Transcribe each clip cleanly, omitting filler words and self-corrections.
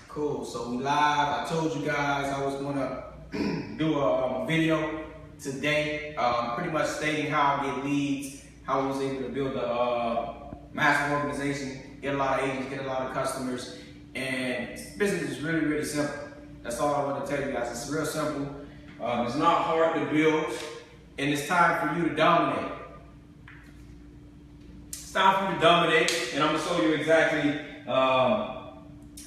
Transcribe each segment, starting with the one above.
Cool, so we live. I told you guys I was gonna do a video today, pretty much stating how I get leads, how I was able to build a massive organization, get a lot of agents, get a lot of customers, and this business is really, really simple. That's all I want to tell you guys. It's real simple. It's not hard to build, and it's time for you to dominate. It's time for you to dominate, and I'm gonna show you exactly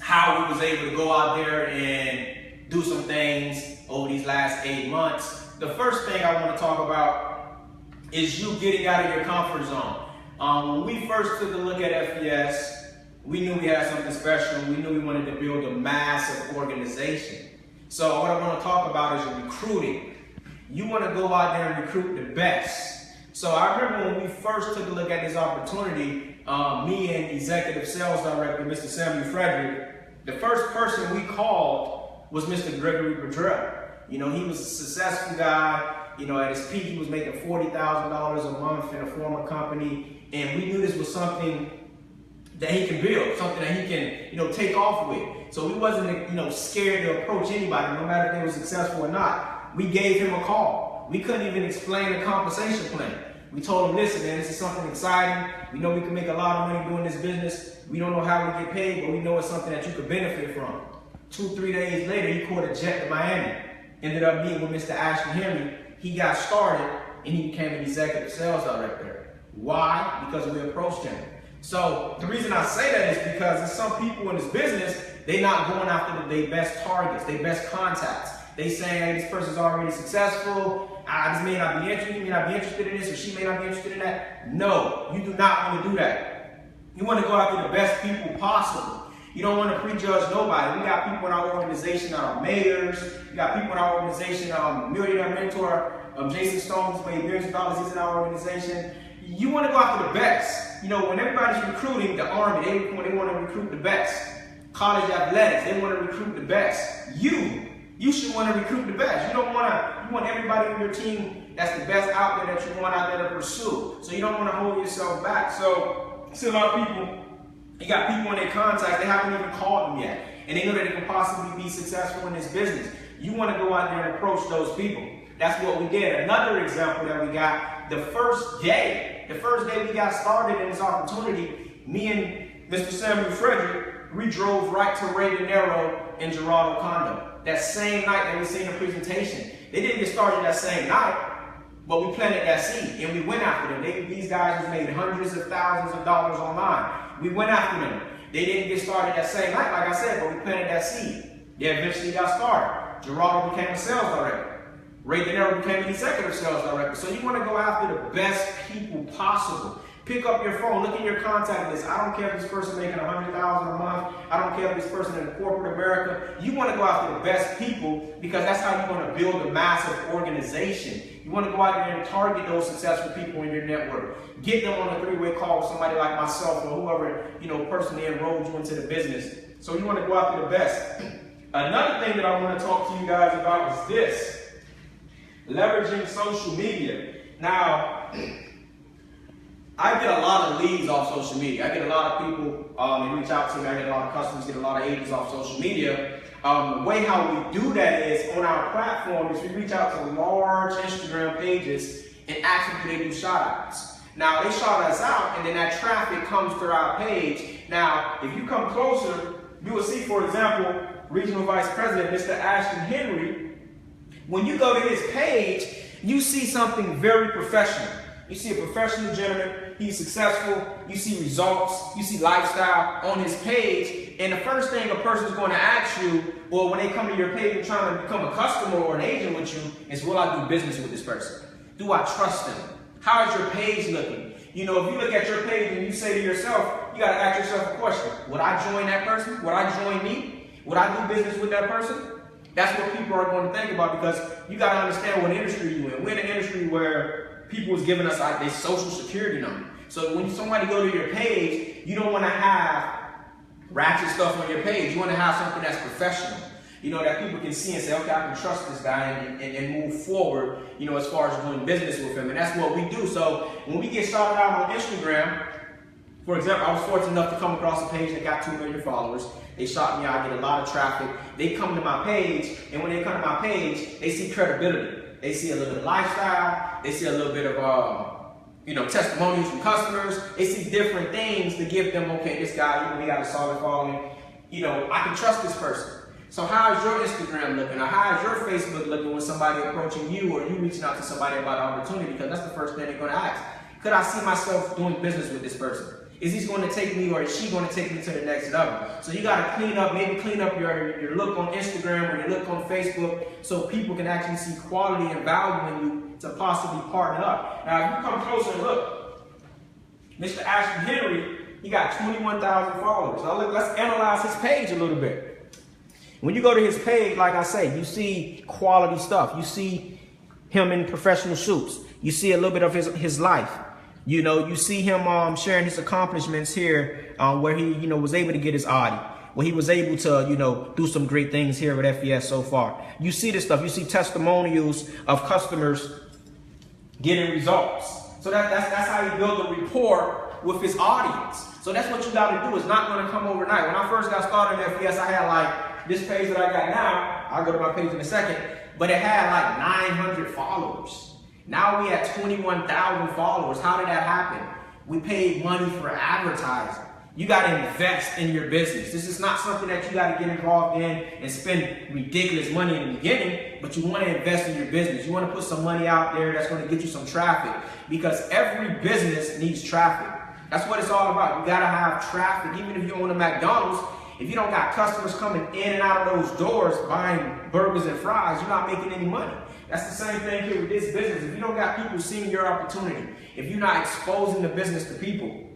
how we was able to go out there and do some things over these last 8 months. The first thing I want to talk about is you getting out of your comfort zone. When we first took a look at FES, we knew we had something special. We knew we wanted to build a massive organization. So what I want to talk about is recruiting. You want to go out there and recruit the best. So I remember when we first took a look at this opportunity, me and Executive Sales Director, Mr. Samuel Frederick, the first person we called was Mr. Gregory Bedrell. You know, he was a successful guy. You know, at his peak, he was making $40,000 a month in a former company. And we knew this was something that he can build, something that he can, take off with. So we wasn't, scared to approach anybody, no matter if they were successful or not. We gave him a call. We couldn't even explain the compensation plan. We told him, listen, man, this is something exciting. We know we can make a lot of money doing this business. We don't know how we get paid, but we know it's something that you could benefit from. 2-3 days later, he caught a jet to Miami. Ended up meeting with Mr. Ashton Henry. He got started, and he became an executive sales director. Why? Because we approached him. So the reason I say that is because there's some people in this business, they're not going after their best targets, their best contacts. They saying, hey, this person's already successful. This may not be interested. He may not be interested in this, or she may not be interested in that. No, you do not want to do that. You want to go after the best people possible. You don't want to prejudge nobody. We got people in our organization that are mayors. We got people in our organization, millionaire mentor, Jason Stone's made millions of dollars. He's in our organization. You want to go after the best. When everybody's recruiting the Army, they want to recruit the best. College athletics, they want to recruit the best. You should want to recruit the best. You want everybody on your team that's the best out there that you want out there to pursue. So you don't want to hold yourself back. So see a lot of people, you got people in their contacts, they haven't even called them yet. And they know that they can possibly be successful in this business. You want to go out there and approach those people. That's what we did. Another example that we got, the first day we got started in this opportunity, me and Mr. Samuel Frederick, we drove right to Ray De Niro in Gerardo Condo. That same night that we seen the presentation. They didn't get started that same night, but we planted that seed and we went after them. These guys have made hundreds of thousands of dollars online. We went after them. They didn't get started that same night, like I said, but we planted that seed. They eventually got started. Gerardo became a sales director. Ray De Niro became an executive sales director. So you want to go after the best people possible. Pick up your phone, look at your contact list. I don't care if this person making $100,000 a month. I don't care if this person in corporate America. You want to go after the best people because that's how you're going to build a massive organization. You want to go out there and target those successful people in your network. Get them on a 3-way call with somebody like myself or whoever, personally enrolled you into the business. So you want to go after the best. Another thing that I want to talk to you guys about is this. Leveraging social media. Now, I get a lot of leads off social media. I get a lot of people they reach out to me. I get a lot of customers, get a lot of agents off social media. The way how we do that is on our platform is we reach out to large Instagram pages and ask them if they do shout outs. Now they shout us out and then that traffic comes through our page. Now if you come closer, you will see, for example, Regional Vice President Mr. Ashton Henry. When you go to his page, you see something very professional. You see a professional gentleman, he's successful, you see results, you see lifestyle on his page, and the first thing a person's going to ask you, or when they come to your page and trying to become a customer or an agent with you, is will I do business with this person? Do I trust them? How is your page looking? If you look at your page and you say to yourself, you got to ask yourself a question. Would I join that person? Would I join me? Would I do business with that person? That's what people are going to think about because you got to understand what industry you're in. We're in an industry where people is giving us like their social security number. So when somebody go to your page, you don't want to have ratchet stuff on your page. You want to have something that's professional. That people can see and say, okay, I can trust this guy and move forward, as far as doing business with him. And that's what we do. So when we get started out on Instagram, For example, I was fortunate enough to come across a page that got 2 million followers. They shot me out, I get a lot of traffic. They come to my page, and when they come to my page, they see credibility. They see a little bit of lifestyle. They see a little bit of, testimonials from customers. They see different things to give them, okay, this guy, he got a solid following. I can trust this person. So how is your Instagram looking? Or how is your Facebook looking when somebody approaching you or you reaching out to somebody about an opportunity? Because that's the first thing they're going to ask. Could I see myself doing business with this person? Is he going to take me or is she going to take me to the next level? So you got to clean up your look on Instagram or your look on Facebook so people can actually see quality and value in you to possibly partner up. Now, if you come closer and look, Mr. Ashton Henry, he got 21,000 followers. Now let's analyze his page a little bit. When you go to his page, like I say, you see quality stuff. You see him in professional suits. You see a little bit of his life. You see him sharing his accomplishments here where he, was able to get his Audi, where he was able to, do some great things here with FES so far. You see this stuff. You see testimonials of customers getting results. So that's how he built a rapport with his audience. So that's what you got to do. It's not going to come overnight. When I first got started in FES, I had like this page that I got now. I'll go to my page in a second, but it had like 900 followers. Now we at 21,000 followers. How did that happen? We paid money for advertising. You got to invest in your business. This is not something that you got to get involved in and spend ridiculous money in the beginning, but you want to invest in your business. You want to put some money out there that's going to get you some traffic because every business needs traffic. That's what it's all about. You got to have traffic. Even if you own a McDonald's, if you don't got customers coming in and out of those doors buying burgers and fries, you're not making any money. That's the same thing here with this business. If you don't got people seeing your opportunity, if you're not exposing the business to people,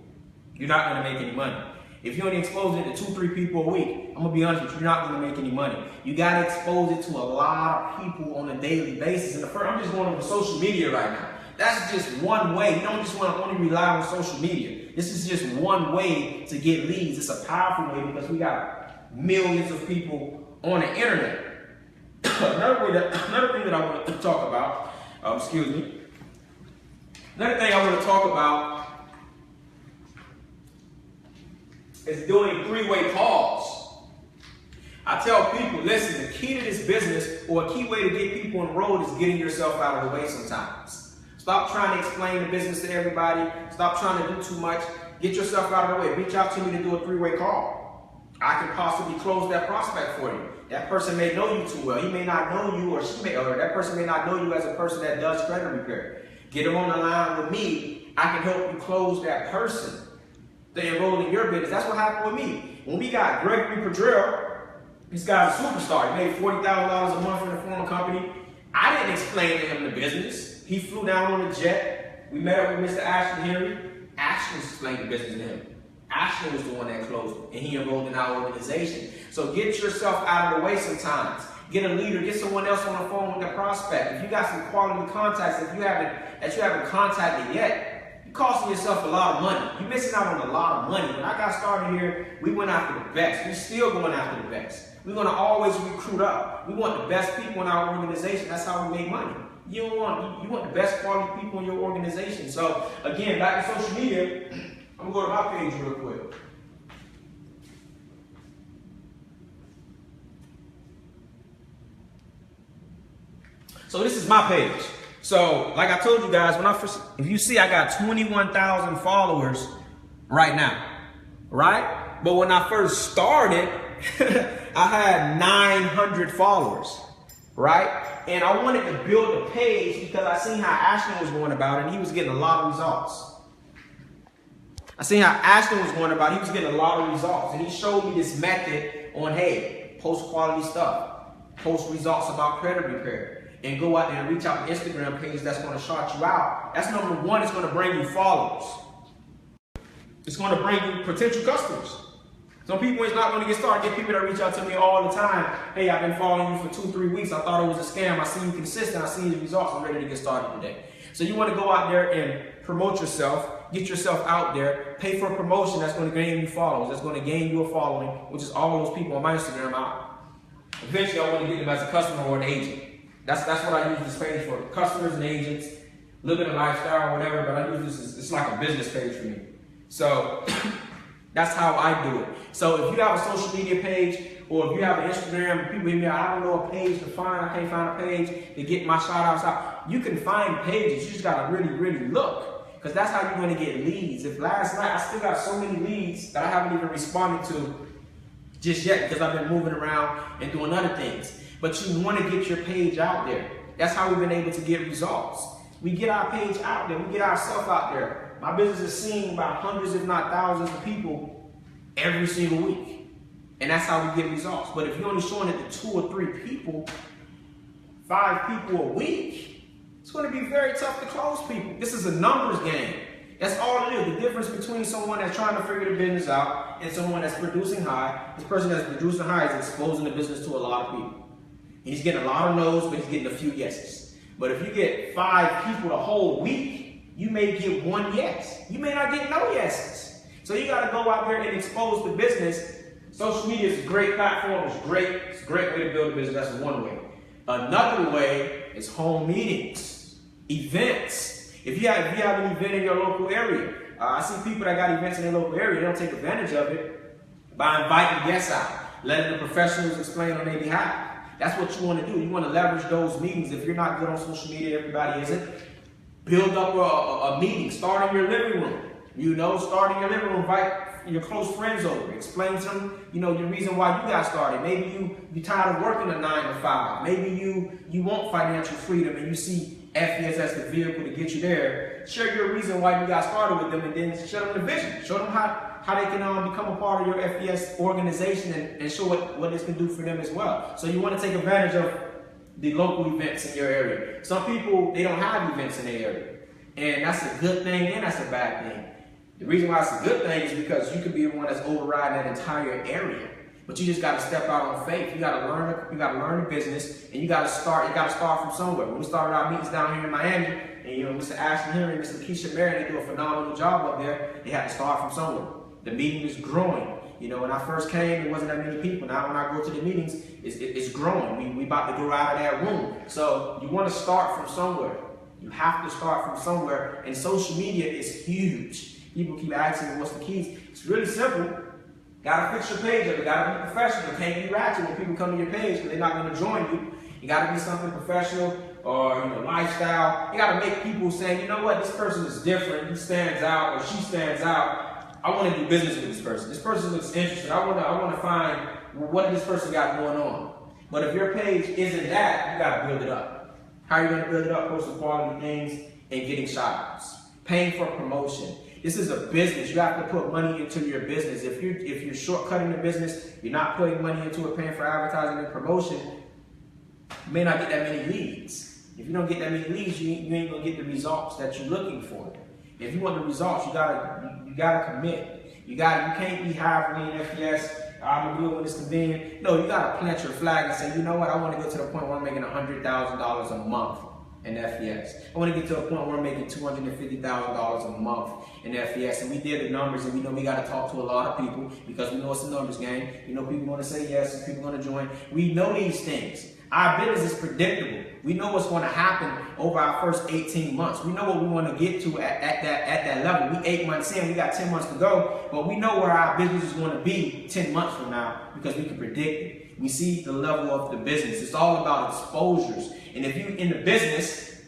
you're not going to make any money. If you're only exposing it to 2-3 people a week, I'm going to be honest with you, you're not going to make any money. You got to expose it to a lot of people on a daily basis. And I'm just going over social media right now. That's just one way. You don't just want to only rely on social media. This is just one way to get leads. It's a powerful way because we got millions of people on the internet. Another thing that I want to talk about, Another thing I want to talk about is doing 3-way calls. I tell people, listen, the key to this business or a key way to get people enrolled is getting yourself out of the way sometimes. Stop trying to explain the business to everybody. Stop trying to do too much. Get yourself out of the way. Reach out to me to do a 3-way call. I can possibly close that prospect for you. That person may know you too well. He may not know you, or that person may not know you as a person that does credit repair. Get them on the line with me. I can help you close that person to enroll in your business. That's what happened with me. When we got Gregory Pedrell, this guy's a superstar. He made $40,000 a month in the former company. I didn't explain to him the business. He flew down on a jet. We met up with Mr. Ashton Henry. Ashton explained the business to him. Ashton was the one that closed it, and he enrolled in our organization. So get yourself out of the way sometimes. Get a leader, get someone else on the phone with the prospect. If you got some quality contacts that you haven't contacted yet, you're costing yourself a lot of money. You're missing out on a lot of money. When I got started here, we went after the best. We're still going after the best. We're going to always recruit up. We want the best people in our organization. That's how we make money. You want the best quality people in your organization. So again, back to social media. I'm going to go to my page real quick. So this is my page. So like I told you guys, if you see I got 21,000 followers right now, right? But when I first started, I had 900 followers, right? And I wanted to build a page because I seen how Ashton was going about it and he was getting a lot of results. I seen how Ashton was going about it. He was getting a lot of results. And he showed me this method on, hey, post quality stuff. Post results about credit repair. And go out there and reach out to Instagram pages that's going to shout you out. That's number one. It's going to bring you followers. It's going to bring you potential customers. Some people is not going to get started. Get people that reach out to me all the time. Hey, I've been following you for 2-3 weeks. I thought it was a scam. I see you consistent. I see your results. I'm ready to get started today. So you want to go out there and promote yourself. Get yourself out there, pay for a promotion that's going to gain you followers, that's going to gain you a following, which is all those people on my Instagram out. Eventually, I want to get them as a customer or an agent. That's what I use this page for, customers and agents, a little bit of lifestyle or whatever, but I use this as, it's like a business page for me. So that's how I do it. So if you have a social media page, or if you have an Instagram, people hit me out, I don't know a page to find, I can't find a page to get my shout outs out. You can find pages, you just gotta really, really look. Because that's how you're gonna get leads. If last night, I still got so many leads that I haven't even responded to just yet because I've been moving around and doing other things. But you wanna get your page out there. That's how we've been able to get results. We get our page out there, we get ourselves out there. My business is seen by hundreds, if not thousands of people every single week. And that's how we get results. But if you're only showing it to 2 or 3 people, 5 people a week, it's going to be very tough to close people. This is a numbers game. That's all it is. The difference between someone that's trying to figure the business out and someone that's producing high, this person that's producing high is exposing the business to a lot of people. He's getting a lot of no's, but he's getting a few yeses. But if you get 5 people the whole week, you may get 1 yes. You may not get no yeses. So you got to go out there and expose the business. Social media is a great platform. It's great. It's a great way to build a business. That's one way. Another way is home meetings, events. If you have an event in your local area, I see people that got events in their local area. They don't take advantage of it by inviting guests out, letting the professionals explain on their behalf. That's what you want to do. You want to leverage those meetings. If you're not good on social media, everybody isn't. Build up a meeting. Start in your living room. Start in your living room. Invite your close friends over. Explain to them, your reason why you got started. Maybe you're tired of working a 9 to 5. Maybe you want financial freedom and you see FES as the vehicle to get you there. Share your reason why you got started with them, and then show them the vision. Show them how they can become a part of your FES organization and show what this can do for them as well. So you want to take advantage of the local events in your area. Some people, they don't have events in their area. And that's a good thing and that's a bad thing. The reason why it's a good thing is because you could be the one that's overriding that entire area. But you just got to step out on faith. You got to learn the business, and you got to start from somewhere. When we started our meetings down here in Miami, and Mr. Ashton Henry and Mr. Keisha Mary, they do a phenomenal job up there. They had to start from somewhere. The meeting is growing. When I first came, there wasn't that many people. Now when I go to the meetings, it's growing. We about to grow out of that room. So you want to start from somewhere. You have to start from somewhere, and social media is huge. People keep asking me, what's the keys? It's really simple. Gotta fix your page up. You gotta be professional. You can't be ratchet when people come to your page because they're not gonna join you. You gotta be something professional or lifestyle. You gotta make people say, you know what, this person is different. He stands out or she stands out. I want to do business with this person. This person looks interesting. I want to find what this person got going on. But if your page isn't that, you gotta build it up. How are you gonna build it up? Posting quality things and getting shout-outs. Paying for promotion. This is a business. You have to put money into your business. If you're shortcutting the business, you're not putting money into it, paying for advertising and promotion, you may not get that many leads. If you don't get that many leads, you ain't gonna get the results that you're looking for. If you want the results, you gotta commit. You can't be halfway in FES. I'm gonna do it when it's convenient. No, you gotta plant your flag and say, you know what? I want to get to the point where I'm making $100,000 a month in FES. I want to get to a point where I'm making $250,000 a month in FES. And we did the numbers, and we know we got to talk to a lot of people because we know it's a numbers game. People want to say yes, and people want to join. We know these things. Our business is predictable. We know what's going to happen over our first 18 months. We know what we want to get to at that level. We 8 months in, we got 10 months to go, but we know where our business is going to be 10 months from now because we can predict it. We see the level of the business. It's all about exposures. And if you're in the business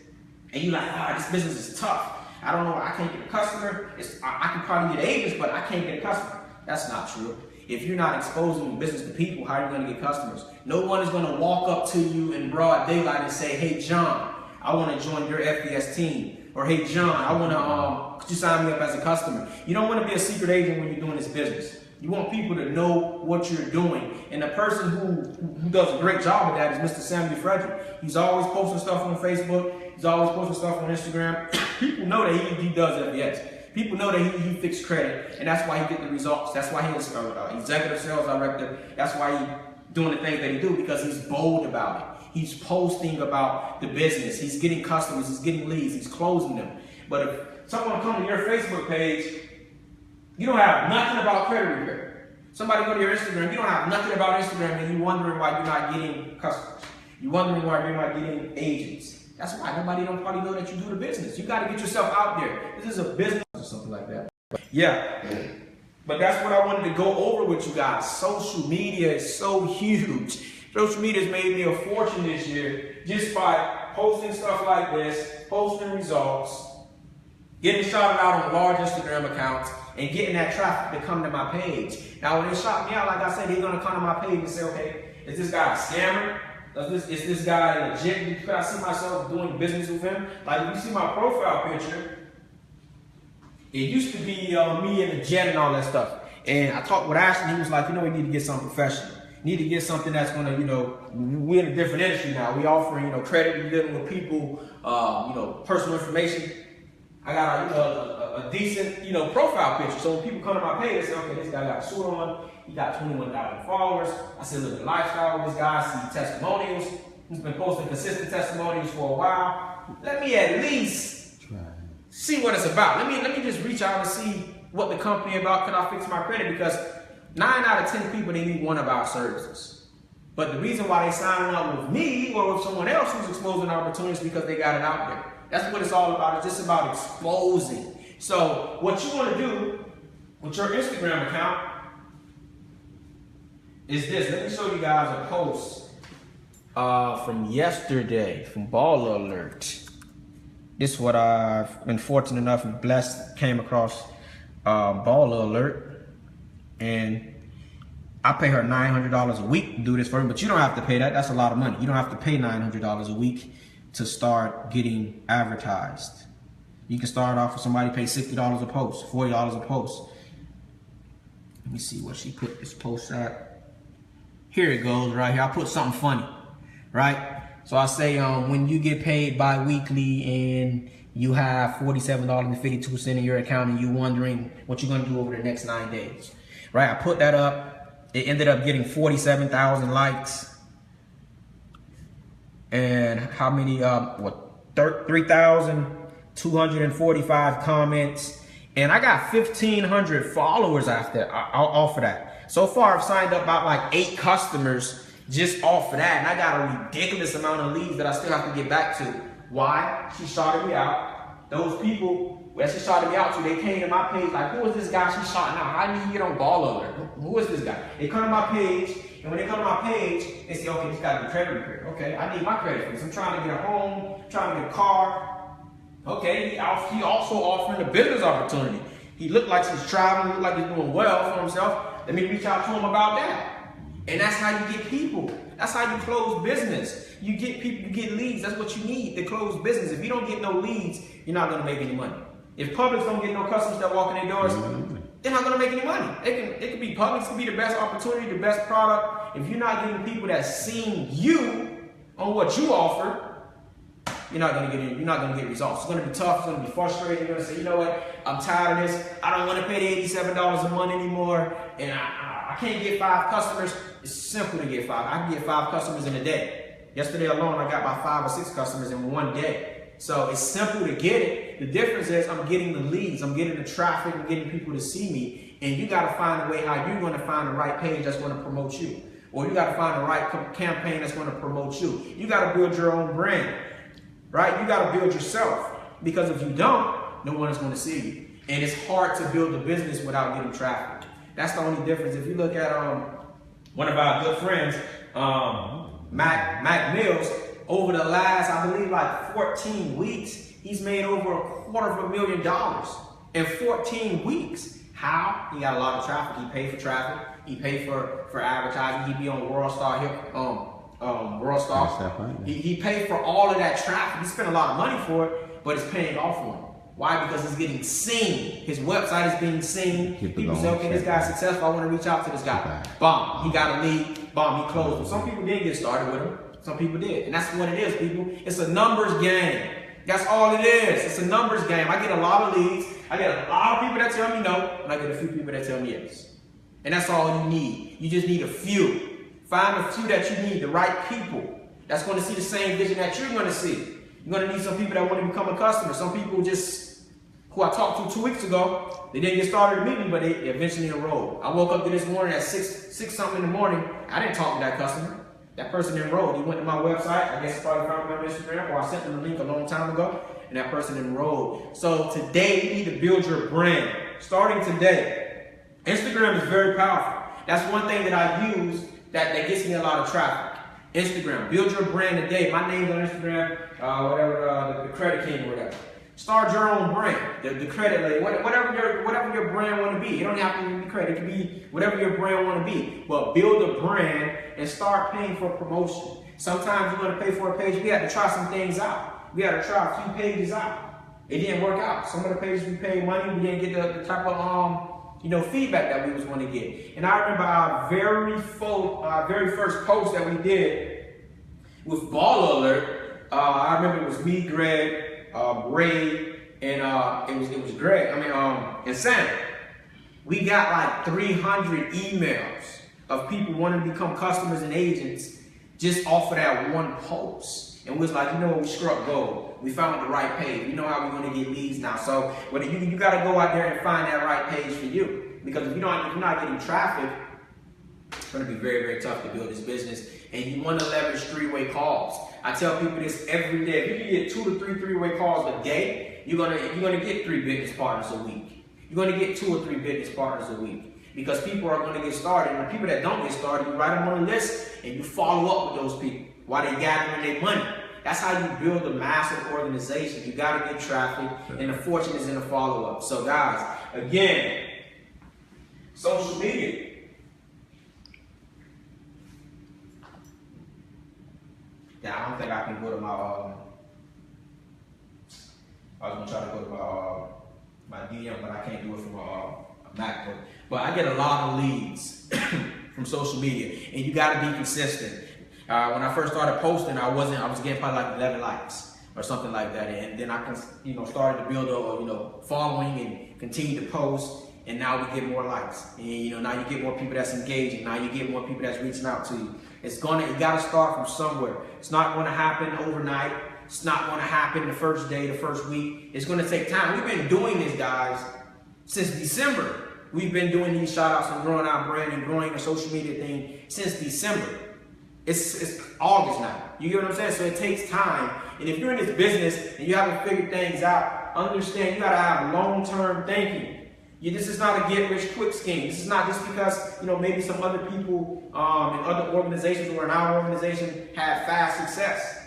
and you're like, this business is tough. I don't know, I can't get a customer. I can probably get agents, but I can't get a customer. That's not true. If you're not exposing the business to people, how are you going to get customers? No one is going to walk up to you in broad daylight and say, hey, John, I want to join your FES team. Or, hey, John, I want to, could you sign me up as a customer? You don't want to be a secret agent when you're doing this business. You want people to know what you're doing. And the person who does a great job of that is Mr. Samuel Frederick. He's always posting stuff on Facebook. He's always posting stuff on Instagram. People know that he does FES. People know that he fixed credit, and that's why he get the results. That's why he's executive sales director. That's why he's doing the things that he do, because he's bold about it. He's posting about the business. He's getting customers. He's getting leads. He's closing them. But if someone comes to your Facebook page, you don't have nothing about credit repair. Somebody go to your Instagram, you don't have nothing about Instagram, and you're wondering why you're not getting customers. You're wondering why you're not getting agents. That's why nobody don't probably know that you do the business. You got to get yourself out there. This is a business or something like that. Yeah. But that's what I wanted to go over with you guys. Social media is so huge. Social media has made me a fortune this year just by posting stuff like this, posting results, getting shouted out on large Instagram accounts, and getting that traffic to come to my page. Now, when they shout me out, like I said, they're gonna come to my page and say, okay, is this guy a scammer? Is this guy legit? Could I see myself doing business with him? Like, if you see my profile picture, it used to be me in the jet and all that stuff. And I talked with Ashton, he was like, we need to get something professional. You need to get something that's gonna, we're in a different industry now. We offering, credit, we're dealing with people, personal information. I got a decent, profile picture. So when people come to my page, they say, okay, this guy got a suit on, he got 21,000 followers. I see a little lifestyle with this guy, I see testimonials. He's been posting consistent testimonials for a while. Let me at least see what it's about. Let me just reach out and see what the company about. Could I fix my credit? Because 9 out of 10 people, they need one of our services. But the reason why they signing up with me or with someone else who's exposing opportunities is because they got it out there. That's what it's all about. It's just about exposing. So what you want to do with your Instagram account is this. Let me show you guys a post from yesterday from Baller Alert. This is what I've been fortunate enough and blessed came across Baller Alert, and I pay her $900 a week to do this for me, but you don't have to pay that. That's a lot of money. You don't have to pay $900 a week to start getting advertised. You can start off with somebody pay $60 a post, $40 a post. Let me see what she put this post at. Here it goes right here. I put something funny, right? So I say when you get paid bi-weekly and you have $47.52 in your account and you're wondering what you're going to do over the next 9 days, right? I put that up. It ended up getting 47,000 likes. And how many, 3,245 comments. And I got 1,500 followers off of that. So far, I've signed up about like 8 customers just off of that, and I got a ridiculous amount of leads that I still have to get back to. Why? She shouted me out. Those people that she shouted me out to, they came to my page like, who is this guy she's shouting out? How did he get on Baller Alert? Who is this guy? They come to my page, and when they come to my page, they say, okay, this got to be credit repair. Okay, I need my credit for this. I'm trying to get a home, trying to get a car. Okay, he also offering a business opportunity. He looked like he's traveling, looked like he's doing well for himself. Let me reach out to him about that. And that's how you get people. That's how you close business. You get people, you get leads. That's what you need to close business. If you don't get no leads, you're not going to make any money. If Publix don't get no customers that walk in their doors, they're not going to make any money. It could be Publix, it could be the best opportunity, the best product. If you're not getting people that's seeing you on what you offer, you're not going to get results. It's going to be tough. It's going to be frustrating. You're going to say, you know what? I'm tired of this. I don't want to pay the $87 a month anymore, and I can't get 5 customers. It's simple to get 5. I can get 5 customers in a day. Yesterday alone, I got about 5 or 6 customers in one day. So it's simple to get it. The difference is I'm getting the leads. I'm getting the traffic. I'm getting people to see me. And you got to find a way how you're going to find the right page that's going to promote you. Or you got to find the right campaign that's going to promote you. You got to build your own brand. Right? You got to build yourself. Because if you don't, no one is going to see you. And it's hard to build a business without getting traffic. That's the only difference. If you look at one of our good friends, Mac Mills, over the last, I believe, like 14 weeks, he's made over $250,000 in 14 weeks. How? He got a lot of traffic. He paid for traffic. He paid for advertising. He be on World Star. He paid for all of that traffic. He spent a lot of money for it, but it's paying off for him. Why? Because it's getting seen. His website is being seen. People say, okay, this guy's successful. I want to reach out to this guy. Bomb. He got a lead. Bomb. He closed him. Some people did get started with him. Some people did. And that's what it is, people. It's a numbers game. That's all it is. It's a numbers game. I get a lot of leads. I get a lot of people that tell me no, and I get a few people that tell me yes. And that's all you need. You just need a few. Find a few that you need, the right people that's going to see the same vision that you're going to see. You're going to need some people that want to become a customer. Some people who I talked to 2 weeks ago, they didn't get started immediately, but they eventually enrolled. I woke up to this morning at 6 something in the morning. I didn't talk to that customer. That person enrolled. He went to my website. I guess he probably found me on Instagram, or I sent them the link a long time ago, and that person enrolled. So today, you need to build your brand. starting today. Instagram is very powerful. That's one thing that I use that gets me a lot of traffic. Instagram. Build your brand today. My name's on Instagram, the Credit King or whatever. Start your own brand. The credit lady, whatever your brand want to be. It don't have to be credit. It can be whatever your brand want to be. But build a brand and start paying for promotion. Sometimes you're going to pay for a page. We had to try some things out. We had to try a few pages out. It didn't work out. Some of the pages we paid money, we didn't get the type of feedback that we was going to get. And I remember our very first post that we did with Ball Alert. I remember it was me, Greg, Ray, and it was Greg. And Sam. We got like 300 emails of people wanting to become customers and agents just off of that one post. And we was like, we struck gold. We found the right page. We know how we're going to get leads now. So you got to go out there and find that right page for you. Because if you're not getting traffic, it's going to be very, very tough to build this business. And you want to leverage three-way calls. I tell people this every day. If you can get 2 to 3 three-way calls a day, you're gonna get 3 business partners a week. You're gonna get 2 or 3 business partners a week. Because people are going to get started. And the people that don't get started, you write them on a list and you follow up with those people while they're gathering their money. That's how you build a massive organization. You got to get traffic, and the fortune is in the follow-up. So guys, again, social media. Yeah, I don't think I can go to my, I was going to try to go to my DM, but I can't do it from a MacBook. But I get a lot of leads from social media, and you got to be consistent. When I first started posting, I was getting probably like 11 likes or something like that, and then I started to build a following and continue to post, and now we get more likes, and now you get more people that's engaging. Now you get more people that's reaching out to you. You got to start from somewhere. It's not going to happen overnight. It's not going to happen the first day, the first week. It's going to take time. We've been doing this, guys, since December. We've been doing these shout outs and growing our brand and growing a social media thing since December. It's August now. You get what I'm saying? So it takes time. And if you're in this business and you haven't figured things out, understand you got to have long-term thinking. This is not a get-rich-quick scheme. This is not just because, maybe some other people in other organizations or in our organization had fast success.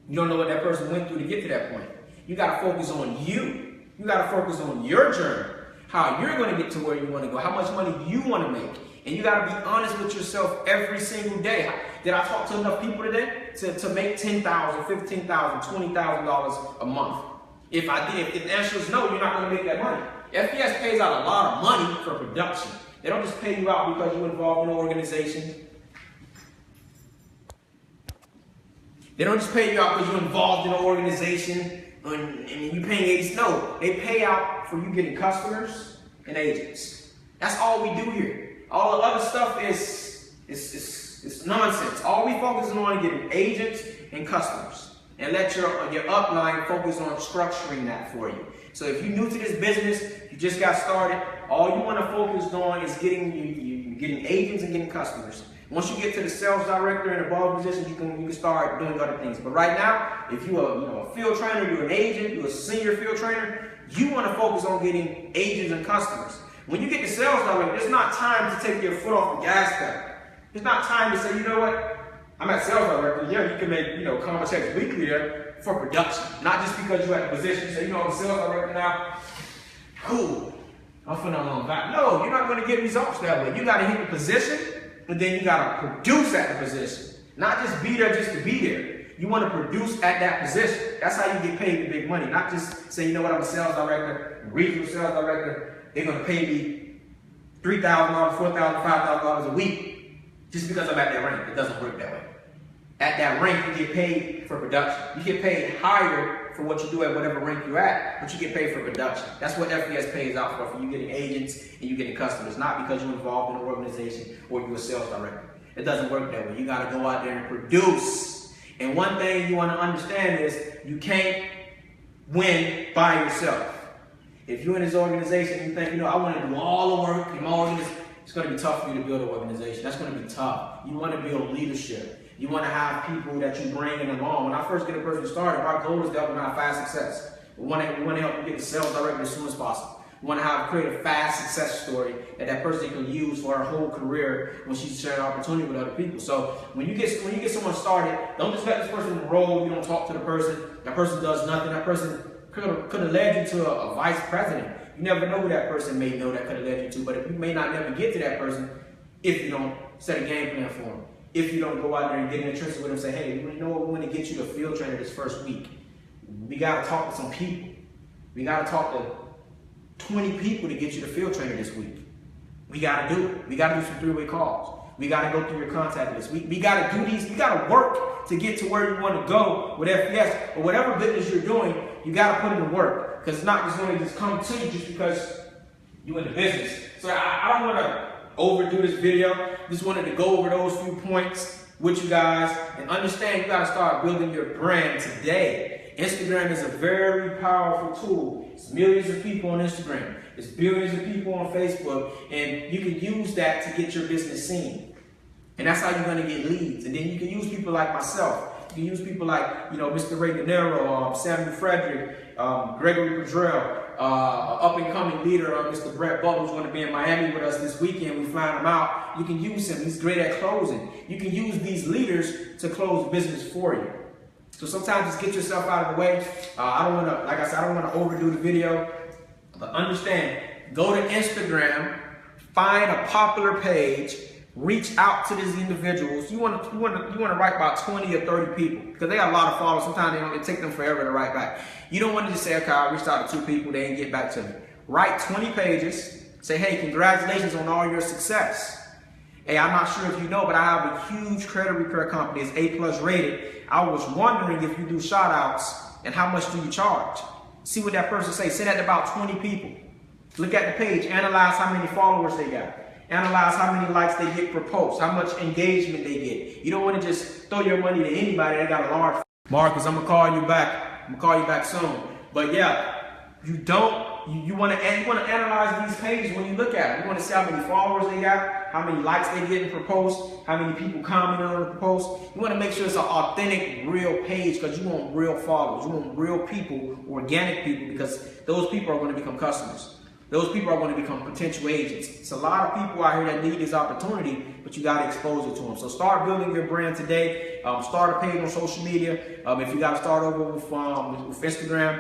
You don't know what that person went through to get to that point. You got to focus on you. You got to focus on your journey. How you're going to get to where you want to go, how much money you want to make. And you got to be honest with yourself every single day. Did I talk to enough people today to make $10,000, $15,000, $20,000 a month? If I did, if the answer is no, you're not going to make that money. FPS pays out a lot of money for production. They don't just pay you out because you're involved in an organization. They don't just pay you out because you're involved in an organization and you paying agents. No, they pay out for you getting customers and agents. That's all we do here. All the other stuff is nonsense. All we focus on is getting agents and customers. And let your upline focus on structuring that for you. So if you're new to this business, you just got started, all you want to focus on is getting agents and getting customers. Once you get to the sales director and above position, you can start doing other things. But right now, if you're a field trainer, you're an agent, you're a senior field trainer, you want to focus on getting agents and customers. When you get to sales director, it's not time to take your foot off the gas pedal. It's not time to say, you know what? I'm at sales director. Yeah, you can make common checks weekly there for production, not just because you're at the position. You say, I'm a sales director now. Cool. I'm finna back. No, you're not going to get results that way. You got to hit the position, and then you got to produce at the position. Not just be there just to be there. You want to produce at that position. That's how you get paid the big money. Not just say, I'm a sales director, regional sales director. They're going to pay me $3,000, $4,000, $5,000 a week just because I'm at that rank. It doesn't work that way. At that rank, you get paid for production. You get paid higher for what you do at whatever rank you're at, but you get paid for production. That's what FBS pays out for you getting agents and you getting customers, not because you're involved in an organization or you're a sales director. It doesn't work that way. You got to go out there and produce. And one thing you want to understand is you can't win by yourself. If you're in this organization and you think, I want to do all the work in my organization, it's going to be tough for you to build an organization. That's going to be tough. You want to build leadership. You want to have people that you bring in along. When I first get a person started, our goal is to help them have fast success. We want to help them get the sales director as soon as possible. You want to create a fast success story that person can use for her whole career when she's sharing opportunity with other people. So when you get someone started, don't just let this person roll. You don't talk to the person. That person does nothing. That person could have led you to a vice president. You never know who that person may know that could have led you to, but you may not never get to that person if you don't set a game plan for them. If you don't go out there and get in the trenches with them and say, hey, you know what, we want to get you the field trainer this first week. We got to talk to some people. We got to talk to 20 people to get you the field trainer this week. We got to do it. We got to do some three-way calls. We got to go through your contact list. We got to do these. We got to work to get to where you want to go with FBS. Or whatever business you're doing, you got to put in the work. Because it's not just going to just come to you just because you're in the business. So I don't want to overdo this video. Just wanted to go over those few points with you guys and understand you got to start building your brand today. Instagram is a very powerful tool. It's millions of people on Instagram. It's billions of people on Facebook, and you can use that to get your business seen. And that's how you're going to get leads. And then you can use people like myself. You can use people like, Mr. Ray Gennaro, Samuel Frederick, Gregory Pedrell, up-and-coming leader, Mr. Brett Butler, who's going to be in Miami with us this weekend. We flying him out. You can use him. He's great at closing. You can use these leaders to close business for you. So sometimes just get yourself out of the way. I don't want to, like I said, I don't want to overdo the video. But understand, go to Instagram, find a popular page, reach out to these individuals. You want to write about 20 or 30 people because they got a lot of followers. Sometimes it take them forever to write back. You don't want to just say, okay, I reached out to 2 people, they didn't get back to me. Write 20 pages. Say, hey, congratulations on all your success. Hey, I'm not sure if you know, but I have a huge credit repair company. It's A+ rated. I was wondering if you do shout outs and how much do you charge? See what that person say. Send that to about 20 people. Look at the page. Analyze how many followers they got. Analyze how many likes they get per post, how much engagement they get. You don't want to just throw your money to anybody that got a large. Marcus, I'm gonna call you back. I'm gonna call you back soon. But yeah, you want to analyze these pages when you look at them. You want to see how many followers they got, how many likes they get per post, how many people comment on the post. You want to make sure it's an authentic, real page because you want real followers. You want real people, organic people, because those people are going to become customers. Those people are going to become potential agents. It's a lot of people out here that need this opportunity, but you got to expose it to them. So start building your brand today. Start a page on social media. If you got to start over with Instagram,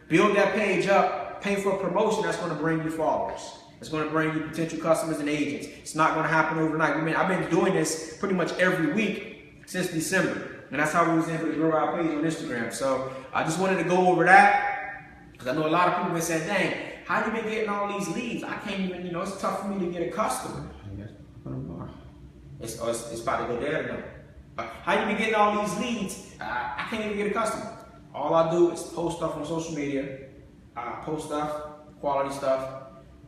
build that page up. Pay for a promotion that's going to bring you followers. It's going to bring you potential customers and agents. It's not going to happen overnight. I've been doing this pretty much every week since December. And that's how we was able to grow our page on Instagram. So I just wanted to go over that because I know a lot of people have been saying, dang, how you been getting all these leads? I can't even, it's tough for me to get a customer. It's about to go there now. How you been getting all these leads? I can't even get a customer. All I do is post stuff on social media. I post stuff, quality stuff,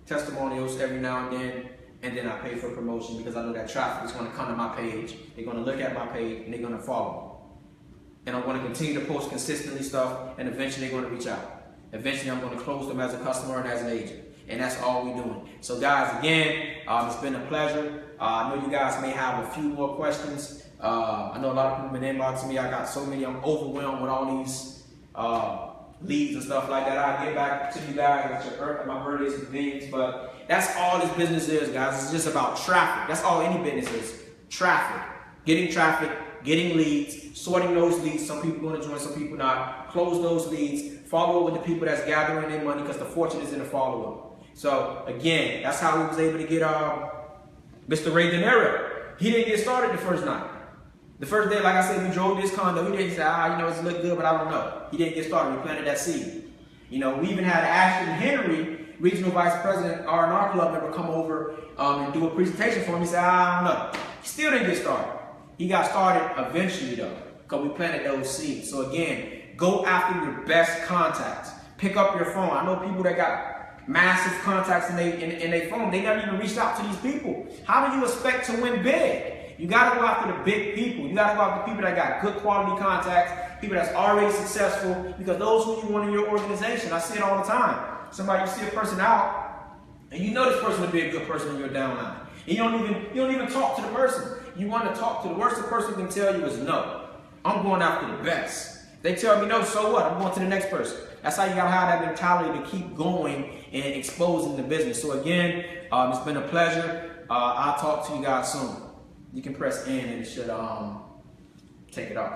testimonials every now and then I pay for promotion because I know that traffic is going to come to my page. They're going to look at my page and they're going to follow me. And I'm going to continue to post consistently stuff, and eventually they're going to reach out. Eventually I'm going to close them as a customer and as an agent. And that's all we're doing. So guys, again, it's been a pleasure. I know you guys may have a few more questions. I know a lot of people have been inboxing me. I got so many. I'm overwhelmed with all these leads and stuff like that. I'll get back to you guys at my earliest convenience. But that's all this business is, guys. It's just about traffic. That's all any business is. Traffic. Getting leads, sorting those leads. Some people want to join, some people not. Close those leads. Follow up with the people that's gathering their money because the fortune is in the follow-up. So again, that's how we was able to get Mr. Ray Gennaro. He didn't get started the first night. The first day, like I said, we drove this condo. He didn't say, it's look good, but I don't know. He didn't get started. We planted that seed. We even had Ashton Henry, Regional Vice President, R&R Club member, come over and do a presentation for him. He said, I don't know. He still didn't get started. He got started eventually, though, because we planted those seeds. So again, go after your best contacts. Pick up your phone. I know people that got massive contacts in their phone. They never even reached out to these people. How do you expect to win big? You got to go after the big people. You got to go after people that got good quality contacts, people that's already successful, because those who you want in your organization. I see it all the time. You see a person out, and you know this person will be a good person in your downline. And you don't even talk to the person. You want to talk to the worst the person can tell you is no. I'm going after the best. They tell me no, so what? I'm going to the next person. That's how you gotta have that mentality to keep going and exposing the business. So again, it's been a pleasure. I'll talk to you guys soon. You can press N and it should take it off.